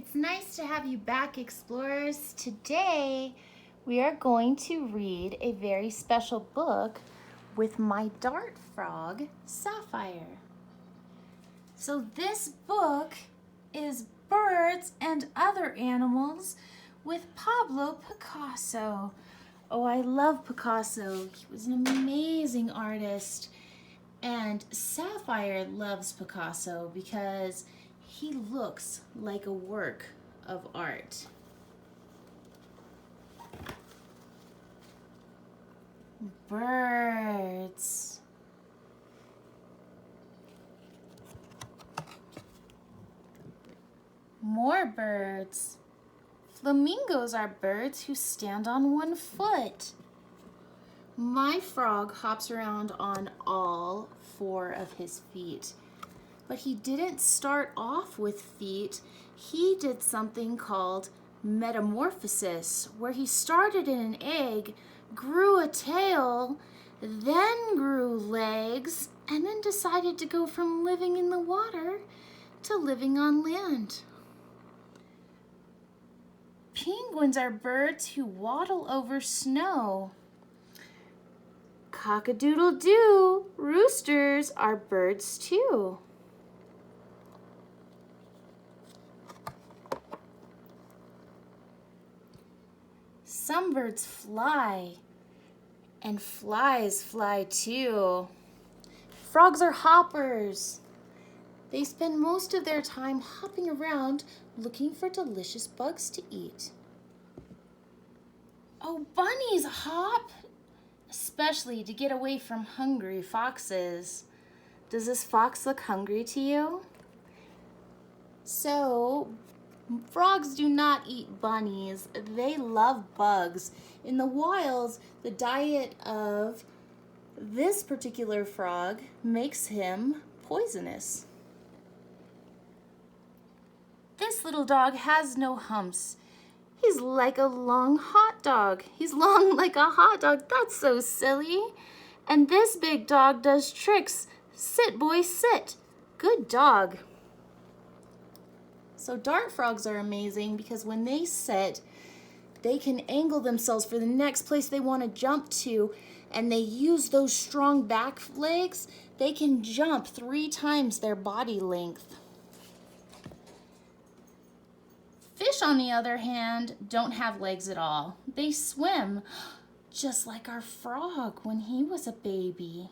It's nice to have you back, explorers. Today we are going to read a very special book with my dart frog, Sapphire. So this book is Birds and Other Animals with Pablo Picasso. Oh, I love Picasso. He was an amazing artist. And Sapphire loves Picasso because he looks like a work of art. Birds. More birds. Flamingos are birds who stand on one foot. My frog hops around on all four of his feet. But he didn't start off with feet. He did something called metamorphosis, where he started in an egg, grew a tail, then grew legs, and then decided to go from living in the water to living on land. Penguins are birds who waddle over snow. Cock-a-doodle-doo, roosters are birds too. Some birds fly, and flies fly too. Frogs are hoppers. They spend most of their time hopping around looking for delicious bugs to eat. Oh, bunnies hop, especially to get away from hungry foxes. Does this fox look hungry to you? So, frogs do not eat bunnies. They love bugs. In the wild, the diet of this particular frog makes him poisonous. This little dog has no humps. He's like a long hot dog. He's long like a hot dog. That's so silly. And this big dog does tricks. Sit, boy, sit. Good dog. So dart frogs are amazing because when they sit, they can angle themselves for the next place they want to jump to, and they use those strong back legs. They can jump 3 times their body length. Fish, on the other hand, don't have legs at all. They swim, just like our frog when he was a baby.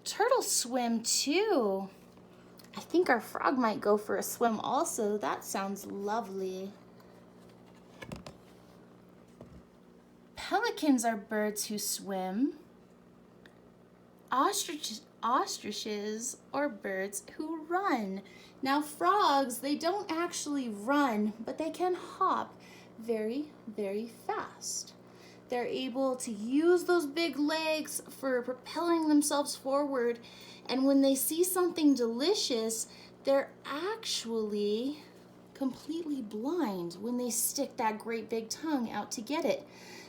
Turtles swim too. I think our frog might go for a swim also. That sounds lovely. Pelicans are birds who swim. Ostriches are birds who run. Now frogs, they don't actually run, but they can hop very, very fast. They're able to use those big legs for propelling themselves forward, and when they see something delicious, they're actually completely blind when they stick that great big tongue out to get it.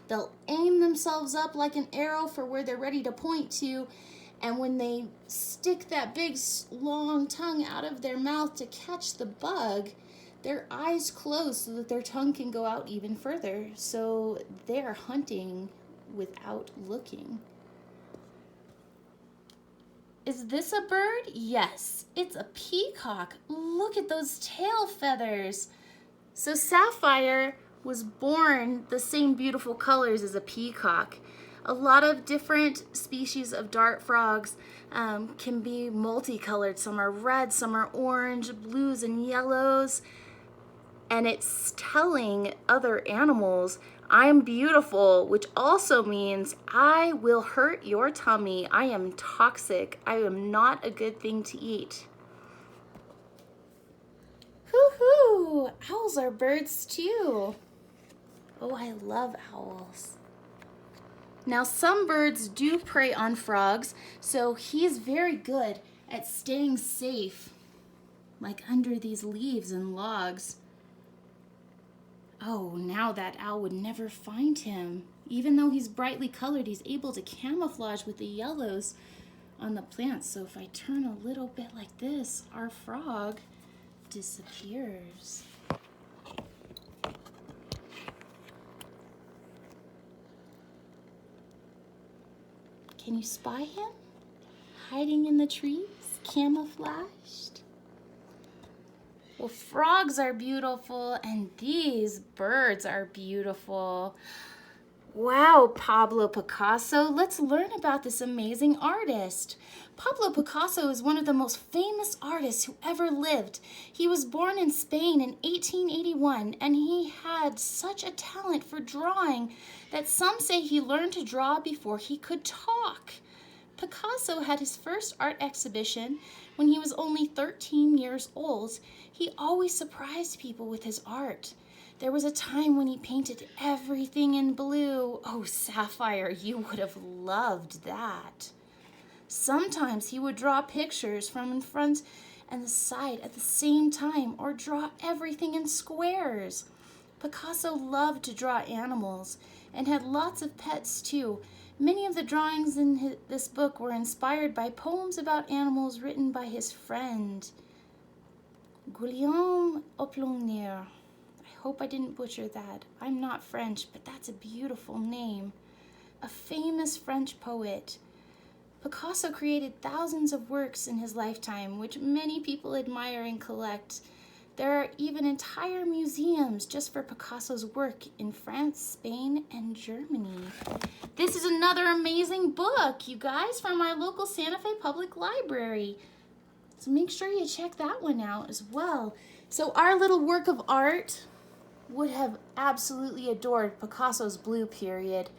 They'll aim themselves up like an arrow for where they're ready to point to, and when they stick that big long tongue out of their mouth to catch the bug, their eyes close so that their tongue can go out even further. So they're hunting without looking. Is this a bird? Yes, it's a peacock. Look at those tail feathers. So Sapphire was born the same beautiful colors as a peacock. A lot of different species of dart frogs can be multicolored. Some are red, some are orange, blues, and yellows. And it's telling other animals, I'm beautiful, which also means I will hurt your tummy. I am toxic. I am not a good thing to eat. Hoo-hoo! Owls are birds too. Oh, I love owls. Now, some birds do prey on frogs, so he's very good at staying safe, like under these leaves and logs. Oh, now that owl would never find him. Even though he's brightly colored, he's able to camouflage with the yellows on the plants. So if I turn a little bit like this, our frog disappears. Can you spy him? Hiding in the trees, camouflaged? Well, frogs are beautiful, and these birds are beautiful. Wow, Pablo Picasso, let's learn about this amazing artist. Pablo Picasso is one of the most famous artists who ever lived. He was born in Spain in 1881, and he had such a talent for drawing that some say he learned to draw before he could talk. Picasso had his first art exhibition when he was only 13 years old. He always surprised people with his art. There was a time when he painted everything in blue. Oh, Sapphire, you would have loved that. Sometimes he would draw pictures from in front and the side at the same time, or draw everything in squares. Picasso loved to draw animals and had lots of pets too. Many of the drawings in this book were inspired by poems about animals written by his friend, Guillaume Apollinaire. I hope I didn't butcher that. I'm not French, but that's a beautiful name. A famous French poet. Picasso created thousands of works in his lifetime, which many people admire and collect. There are even entire museums just for Picasso's work in France, Spain, and Germany. This is another amazing book, you guys, from our local Santa Fe Public Library. So make sure you check that one out as well. So our little work of art would have absolutely adored Picasso's blue period.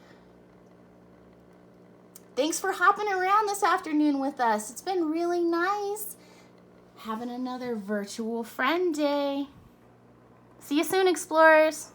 Thanks for hopping around this afternoon with us. It's been really nice having another virtual friend day. See you soon, explorers.